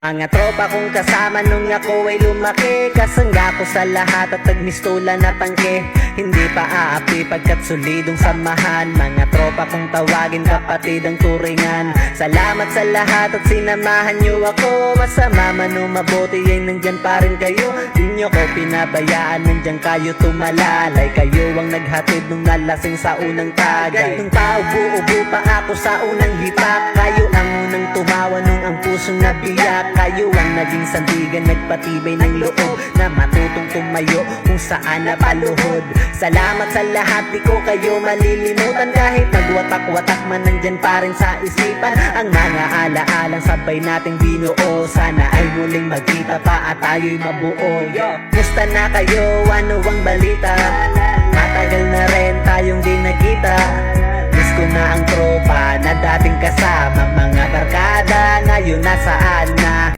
Mga tropa kong kasama nung ako ay lumaki, kasangga ko sa lahat at nagmistola na tangke. Hindi pa aapi pagkat solidong samahan. Mga tropa kong tawagin kapatid ang turingan. Salamat sa lahat at sinamahan nyo ako. Masama man o mabuti ay nandyan pa rin kayo. Di nyo ko pinabayaan, nandyan kayo tumalalay. Kayo ang naghatid nung nalasing sa unang tagay. Nung paubo-ubo pa ako sa unang hipak, kayo ang unang tumawa nung ang pusong nabiyak. Kayo ang naging sandigan, nagpatibay ng loob na matutong tumayo kung saan napaluhod. Salamat sa lahat, di ko kayo malilimutan. Kahit nagwatak-watak man, nandyan pa rin sa isipan ang mga alaalang sabay nating binuo. Sana ay muling magkita pa at tayo'y mabuo. Musta na kayo? Ano ang balita? Matagal na rin tayong di nagkita. Miss ko na ang tropa na dating kasama. Mga barkada ngayon nasaan na?